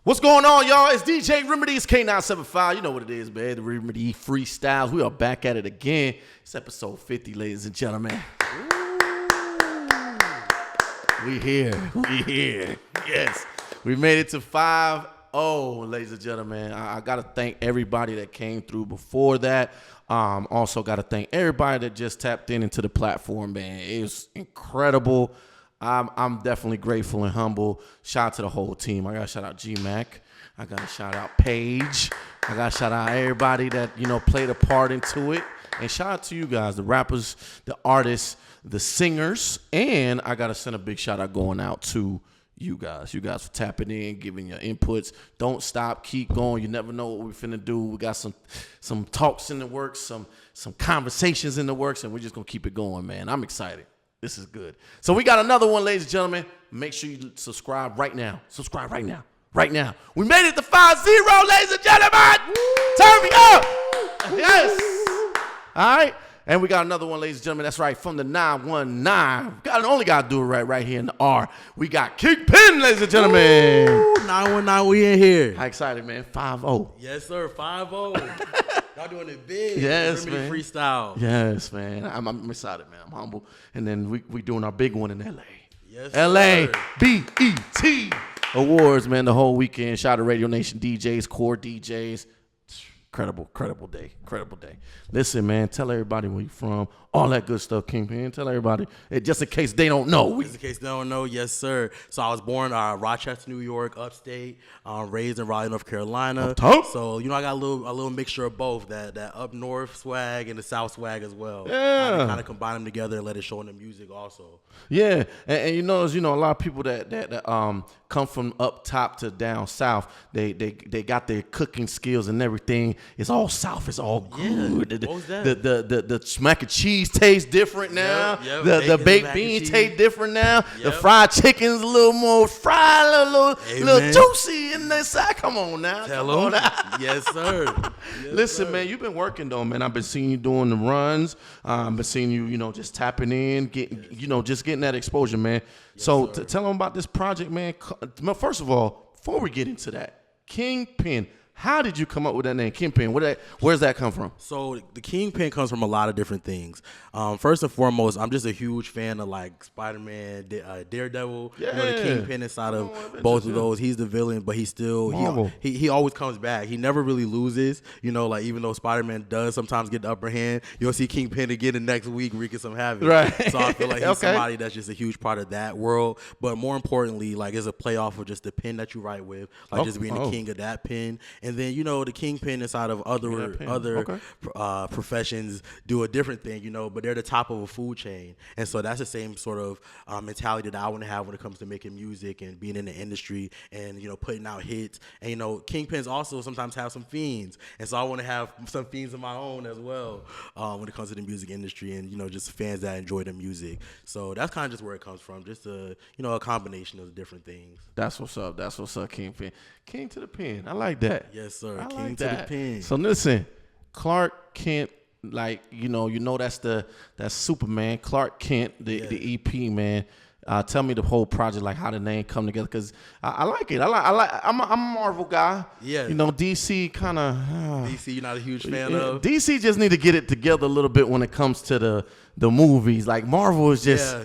What's going on, y'all? It's DJ Remedy. It's K975. You know what it is, man. The Remedy Freestyles. We are back at it again. It's episode 50, ladies and gentlemen. We here. Yes. We made it to 5-0, ladies and gentlemen. I got to thank everybody that came through before that. Also got to thank everybody that just tapped into the platform, man. It was incredible. I'm definitely grateful and humble. Shout out to the whole team. I got to shout out G-Mac. I got to shout out Paige. I got to shout out everybody that, played a part into it. And shout out to you guys, the rappers, the artists, the singers. And I got to send a big shout out going out to you guys. You guys for tapping in, giving your inputs. Don't stop. Keep going. You never know what we're finna do. We got some talks in the works, some conversations in the works, and we're just going to keep it going, man. I'm excited. This is good. So we got another one, ladies and gentlemen. Make sure you subscribe right now. Right now. We made it to 5-0, ladies and gentlemen. Turn me up. Yes. All right. And we got another one, ladies and gentlemen. That's right, from the 919. Only got to do it right here in the R. We got Kingpin, ladies and gentlemen. Ooh, 919, we in here. How excited, man. 5-0. Yes, sir. 5-0. Y'all doing it big. Yes, man. Freestyle. Yes, man. I'm excited, man. I'm humble. And then we doing our big one in L.A. Yes, L.A. sir. BET Awards, man, the whole weekend. Shout out to Radio Nation DJs, core DJs. Incredible day. Listen, man, tell everybody where you from. All that good stuff, Kingpin. Tell everybody, just in case they don't know. Just in case they don't know, yes, sir. So I was born Rochester, New York, upstate. Raised in Raleigh, North Carolina. Up top. So, I got a little mixture of both, that up north swag and the south swag as well. Yeah. I kind of combine them together and let it show in the music also. Yeah, and you know, a lot of people that come from up top to down south, they got their cooking skills and everything. It's all south. It's all good. Yeah, what was that? The mac and cheese tastes different now. Yep. The baked beans taste different now. Yep. The fried chicken's a little more fried, a little juicy in the side. Come on now. Tell them. Yes, sir. Yes, Listen, sir. man, you've been working though, man. I've been seeing you doing the runs. Been seeing you, just tapping in, getting that exposure, man. Yes, so sir. tell them about this project, man. First of all, before we get into that, Kingpin. How did you come up with that name, Kingpin? Where's that come from? So the Kingpin comes from a lot of different things. First and foremost, I'm just a huge fan of like Spider-Man, Daredevil. Yeah. The Kingpin inside of both of those. He's the villain, but he's still he always comes back. He never really loses. Like even though Spider-Man does sometimes get the upper hand, you'll see Kingpin again the next week wreaking some havoc. Right. So I feel like he's somebody that's just a huge part of that world. But more importantly, like it's a play off of just the pen that you write with, like just being the king of that pen. And then, the Kingpin inside of other professions do a different thing, but they're the top of a food chain. And so that's the same sort of mentality that I want to have when it comes to making music and being in the industry and, putting out hits. And, Kingpins also sometimes have some fiends. And so I want to have some fiends of my own as well when it comes to the music industry and, just fans that enjoy the music. So that's kind of just where it comes from, just a combination of different things. That's what's up, Kingpin. King to the pen. I like that. Yes, sir. I King like to that. the pen. So listen, Clark Kent, like that's Superman. Clark Kent, the EP, man. Tell me the whole project, like how the name come together, because I like it. I'm a Marvel guy. Yeah. DC kind of. DC, you're not a huge fan of. DC just need to get it together a little bit when it comes to the movies. Like Marvel is just. Yeah.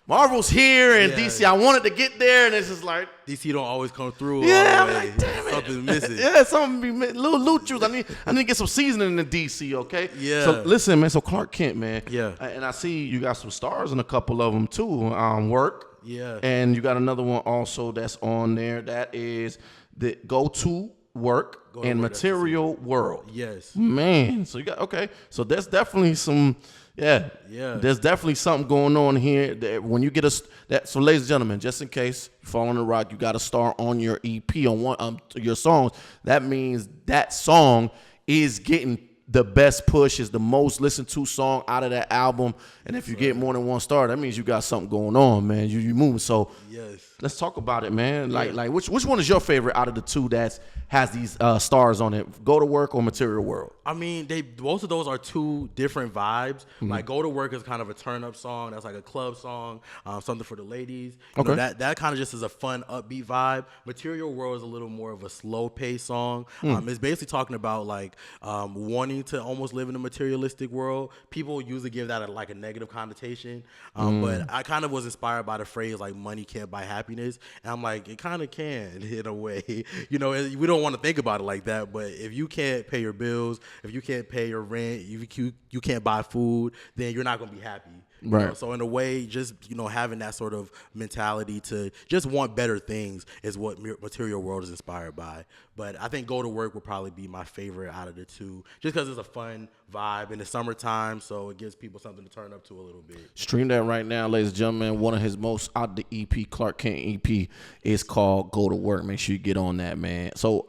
Marvel's here and Yeah. DC. I wanted to get there, and it's just like DC don't always come through. yeah, all I'm the way. like, damn it, Something's missing. Yeah, something be missing. Little juice. I need to get some seasoning in the DC. Okay. Yeah. So listen, man. So Clark Kent, man. Yeah. And I see you got some stars in a couple of them too. Work. Yeah. And you got another one also that's on there. That is the Go to Work and Material World. Yes. Man. So you got So there's definitely some. Yeah. There's definitely something going on here that when you get so ladies and gentlemen, just in case you fall on the rock, you got to star on your EP on one your songs. That means that song is getting the best push, is the most listened to song out of that album. And if you get more than one star, that means you got something going on, man. You moving. So yes. let's talk about it, man. Like which one is your favorite out of the two that has these stars on it? Go to Work or Material World? I mean, both of those are two different vibes. Like Go to Work is kind of a turn up song. That's like a club song, something for the ladies. You know, that kind of just is a fun, upbeat vibe. Material World is a little more of a slow paced song. It's basically talking about like wanting to almost live in a materialistic world. People usually give that like a negative connotation, but I kind of was inspired by the phrase like money can't buy happiness, and I'm like, it kind of can in a way. You know, we don't want to think about it like that, but if you can't pay your bills, if you can't pay your rent, you can't buy food, then you're not gonna be happy. Right. You know? So in a way, just having that sort of mentality to just want better things is what Material World is inspired by. But I think Go to Work would probably be my favorite out of the two, just because it's a fun vibe in the summertime, so it gives people something to turn up to a little bit. Stream that right now, ladies and gentlemen. One of his most out the EP, Clark Kent EP, is called Go to Work. Make sure you get on that, man. So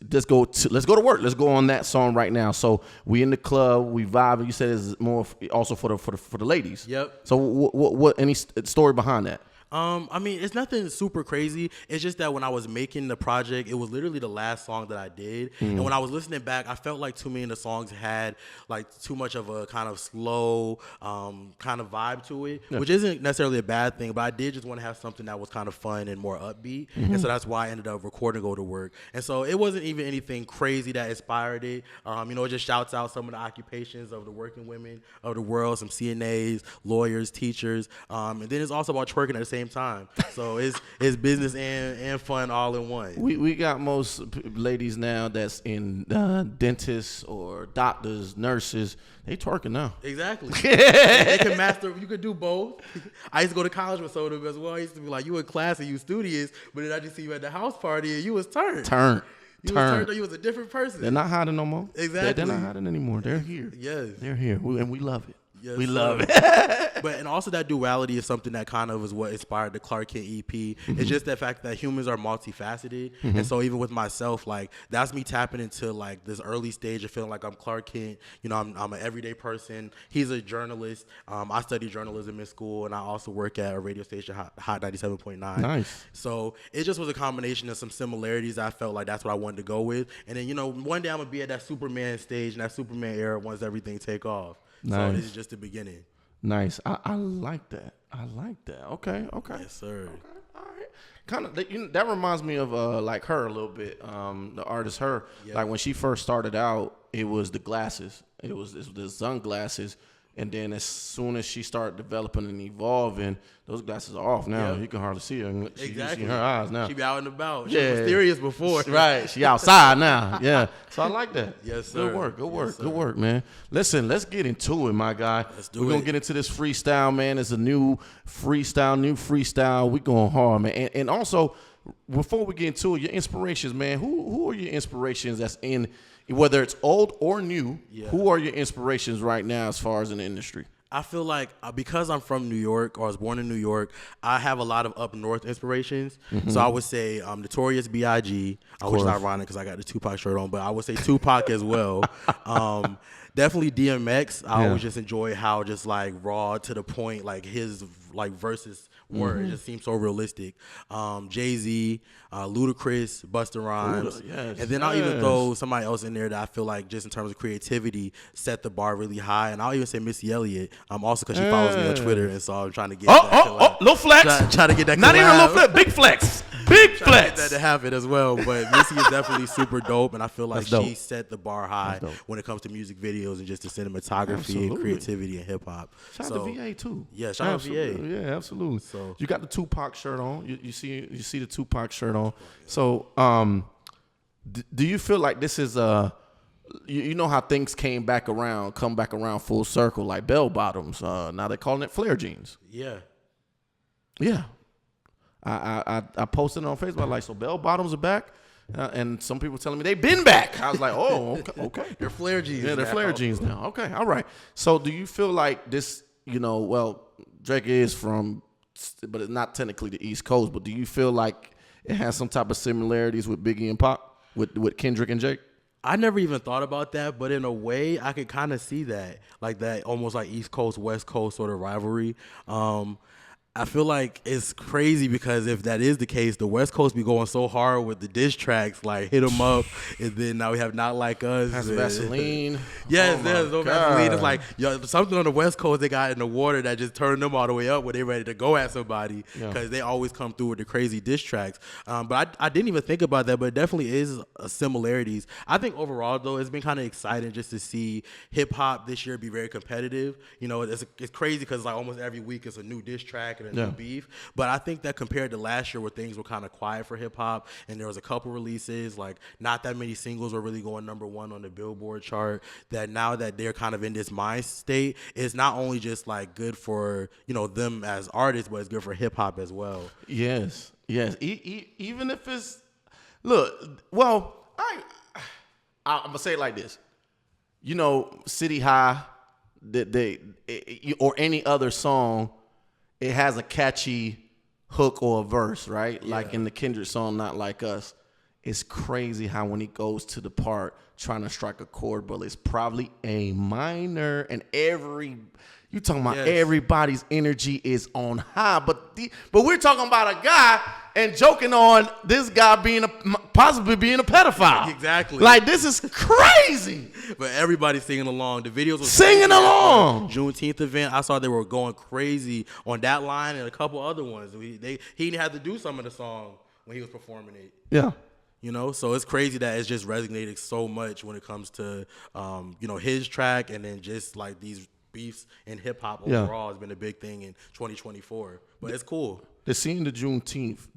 let's go to work. Let's go on that song right now. So we in the club, we vibing. You said it's more also for the ladies. Yep. So what any story behind that? I mean, it's nothing super crazy. It's just that when I was making the project, it was literally the last song that I did. And when I was listening back, I felt like too many of the songs had like too much of a kind of slow kind of vibe to it, which isn't necessarily a bad thing, but I did just want to have something that was kind of fun and more upbeat. And so that's why I ended up recording Go to Work. And so it wasn't even anything crazy that inspired it. It just shouts out some of the occupations of the working women of the world, some CNAs, lawyers, teachers. And then it's also about twerking at the same time. So it's business and fun all in one. We got most ladies now that's in dentists or doctors, nurses. They twerking now. Exactly. They can master. You could do both. I used to go to college with some of them as well. I used to be like, you in class and you studious, but then I just see you at the house party and you was turned. You was a different person. They're not hiding no more. Exactly. They're not hiding anymore. They're here. Yes. They're here. And we love it. Yes, we love it. And also that duality is something that kind of is what inspired the Clark Kent EP. It's just that fact that humans are multifaceted. And so even with myself, like that's me tapping into like this early stage of feeling like I'm Clark Kent. I'm an everyday person. He's a journalist. I studied journalism in school, and I also work at a radio station, Hot 97.9. Nice. So it just was a combination of some similarities. I felt like that's what I wanted to go with. And then, one day I'm going to be at that Superman stage and that Superman era once everything take off. Nice. So this is just the beginning. Nice. I like that. Okay. Yes, sir. Okay. All right. Kind of that reminds me of like her a little bit. The artist her. Yep. Like when she first started out, it was the glasses. It was the sunglasses. And then as soon as she started developing and evolving, those glasses are off now. Yep. You can hardly see her. Exactly. You see her eyes now. She be out and about. She was mysterious before. Right. She outside now. Yeah. So I like that. Yes, sir. Good work, man. Listen, let's get into it, my guy. We're going to get into this freestyle, man. It's a new freestyle. We going hard, man. And also, before we get into it, your inspirations, man. Who are your inspirations that's in, whether it's old or new, who are your inspirations right now as far as in the industry? I feel like because I'm from New York, or I was born in New York, I have a lot of up north inspirations. So I would say Notorious B.I.G., which is ironic because I got the Tupac shirt on, but I would say Tupac as well. Definitely DMX. I always just enjoy how just like raw to the point, like his like verses were. It just seems so realistic. Jay-Z, Ludacris, Busta Rhymes. And then I'll even throw somebody else in there that I feel like just in terms of creativity set the bar really high. And I'll even say Missy Elliott, also because she follows me on Twitter, and so I'm trying to get that. Little flex. Trying to get that. Not even a little flex. Big flex. Big flex. Get that to happen as well. But Missy is definitely super dope, and I feel like she set the bar high when it comes to music videos and just the cinematography and creativity and hip hop. Shout out to VA too. Yeah, shout out to VA. Yeah, absolutely. So you got the Tupac shirt on. You see the Tupac shirt on. So do you feel like this is you know how things come back around full circle, like bell bottoms. Now they're calling it flare jeans. Yeah. I posted it on Facebook like, so bell bottoms are back, and some people telling me they've been back. I was like, oh, okay. They're flare jeans. Yeah, they're flare jeans now. Okay, all right. So do you feel like this? Well, Drake is from, but it's not technically the East Coast. But do you feel like it has some type of similarities with Biggie and Pac, with Kendrick and Jake? I never even thought about that, but in a way, I could kind of see that, like that almost like East Coast, West Coast sort of rivalry. I feel like it's crazy because if that is the case, the West Coast be going so hard with the diss tracks, like Hit 'Em Up, and then now we have Not Like Us. That's Vaseline. Yes, there's no Vaseline. It's like something on the West Coast they got in the water that just turned them all the way up when they're ready to go at somebody because they always come through with the crazy diss tracks. But I didn't even think about that, but it definitely is similarities. I think overall, though, it's been kind of exciting just to see hip-hop this year be very competitive. You know, it's crazy because like almost every week it's a new diss track and a new beef. But I think that compared to last year where things were kind of quiet for hip-hop and there was a couple releases, like not that many singles were really going #1 on the Billboard chart, that now that they're kind of in this mind state, it's not only just like good for, you know, them as artists, but it's good for hip-hop as well. Yes. Even if it's, look, well, I'm going to say it like this. You know, City High, or any other song, it has a catchy hook or a verse, right? Yeah. Like in the Kendrick song, Not Like Us. It's crazy how when he goes to the part trying to strike a chord, but it's probably A minor, and you talking about everybody's energy is on high, but we're talking about a guy and joking on this guy possibly being a pedophile. Exactly. Like, this is crazy. But everybody's singing along. The videos were singing along. Juneteenth event, I saw they were going crazy on that line and a couple other ones. He had to do some of the song when he was performing it. Yeah. You know, so it's crazy that it's just resonating so much when it comes to, you know, his track, and then just like these beefs in hip hop overall has been a big thing in 2024. But it's cool. The seeing the Juneteenth,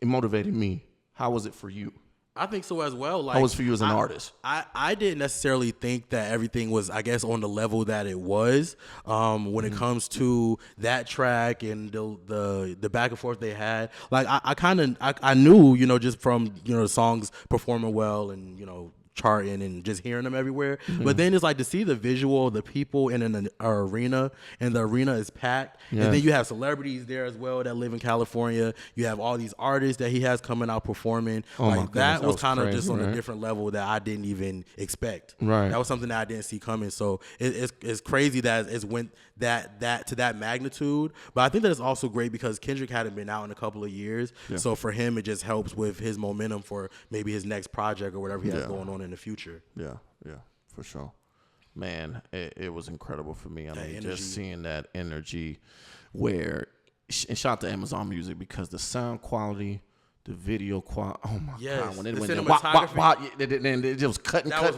it motivated me. How was it for you? I think so as well. Like, how was it for you as an artist? I didn't necessarily think that everything was, I guess, on the level that it was when it comes to that track and the back and forth they had. Like, I knew, you know, just from, you know, the songs performing well and, you know, charting and just hearing them everywhere. But then it's like to see the visual of the people in an arena, and the arena is packed. And then you have celebrities there as well that live in California. You have all these artists that he has coming out performing. Like, that was kind of just on a different level that I didn't even expect. Right. That was something that I didn't see coming. So it's crazy that it's went that to that magnitude. But I think that it's also great because Kendrick hadn't been out in a couple of years. So for him, it just helps with his momentum for maybe his next project or whatever he has going on in the future. Yeah, for sure. Man, it was incredible for me. I mean, just seeing that energy and shout out to Amazon Music because the sound quality, the video quality, oh my God. When it went then it was cutting. That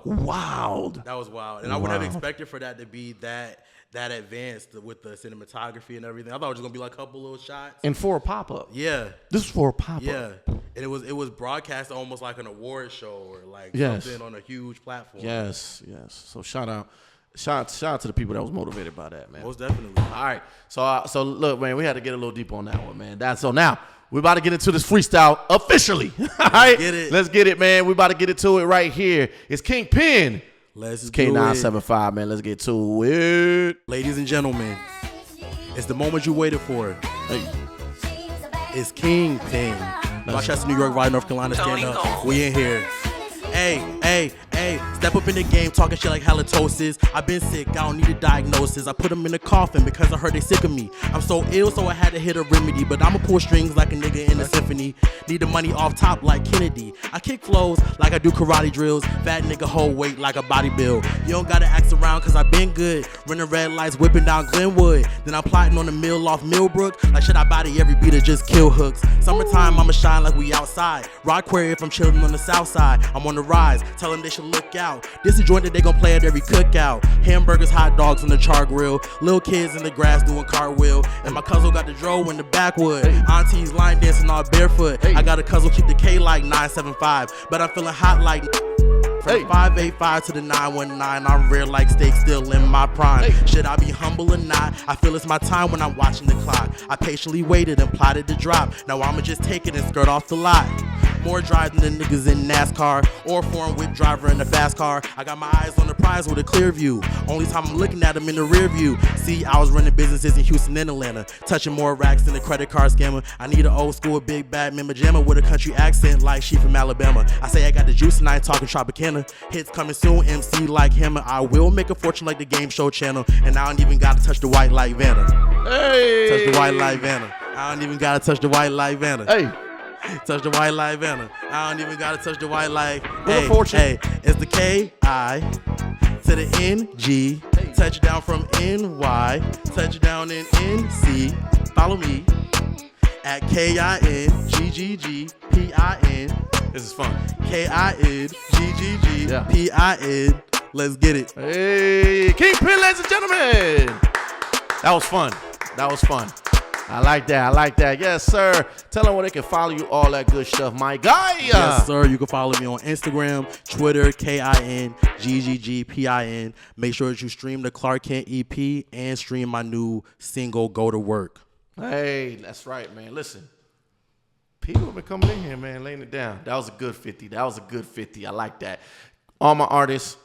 was wild. That was wild. And I wouldn't have expected for that to be that advanced with the cinematography and everything. I thought it was going to be like a couple little shots. And for a pop-up. Yeah. This was for a pop-up. Yeah. And it was broadcast almost like an award show or like something on a huge platform. Yes. So shout out to the people that was motivated by that, man. Most definitely. All right. So look, man, we had to get a little deep on that one, man. So now we're about to get into this freestyle officially. All right. Let's get it, man. We're about to get into it right here. It's Kingpin. Let's K975, man. Let's get to it. Ladies and gentlemen, it's the moment you waited for. Hey. It's Kingpin. Rochester, New York, Raleigh, North Carolina, stand up. We in here. Hey, step up in the game, talking shit like halitosis. I've been sick, I don't need a diagnosis. I put them in a coffin because I heard they sick of me. I'm so ill, so I had to hit a remedy. But I'ma pull strings like a nigga in a symphony. Need the money off top like Kennedy. I kick flows like I do karate drills. Fat nigga hold weight like a body build. You don't gotta ask around cause I been good. Running red lights, whipping down Glenwood. Then I'm plotting on the mill off Millbrook. Like should I body every beat or just kill hooks? Summertime, I'ma shine like we outside. Rock Quarry if I'm chilling on the south side. I'm on the rise, tell them they should look out. This is joint that they gon' play at every cookout. Hamburgers, hot dogs on the char grill. Little kids in the grass doing cartwheel. And my cousin got the dro in the backwood. Aunties line dancing all barefoot. I got a cousin keep the K like 975. But I'm feeling hot like from 585 to the 919. I'm rare like steak, still in my prime. Should I be humble or not? I feel it's my time when I'm watching the clock. I patiently waited and plotted to drop. Now I'ma just take it and skirt off the lot. More drive than the niggas in NASCAR or foreign whip driver in a fast car. I got my eyes on the prize with a clear view. Only time I'm looking at them in the rear view. See, I was running businesses in Houston and Atlanta, touching more racks than a credit card scammer. I need an old school big bad member jammer with a country accent like she from Alabama. I say I got the juice and I ain't talking Tropicana. Hits coming soon, MC like Hammer. I will make a fortune like the game show channel, and I don't even gotta touch the white like Vanna. Hey. Touch the white like Vanna. I don't even gotta touch the white like Vanna. Hey. Touch the white like Vanna. I don't even gotta touch the white like. Hey, hey, it's the K-I to the N-G. Hey. Touchdown from N-Y. Touchdown in N-C. Follow me at K-I-N-G-G-G-P-I-N. This is fun. K-I-N-G-G-G-P-I-N. Let's get it. Hey, Kingpin, ladies and gentlemen. That was fun. That was fun. I like that. I like that. Yes, sir. Tell them where they can follow you, all that good stuff, my guy. Yes, sir. You can follow me on Instagram, Twitter, KINGGGPIN. Make sure that you stream the Clark Kent EP and stream my new single, Go to Work. Hey, that's right, man. Listen, people have been coming in here, man, laying it down. That was a good 50. That was a good 50. I like that. All my artists,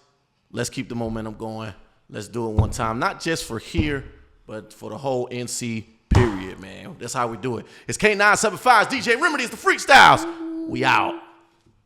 let's keep the momentum going. Let's do it one time. Not just for here, but for the whole NC period, man. That's how we do it. It's K975's DJ Remedy. It's the Freestyles. We out.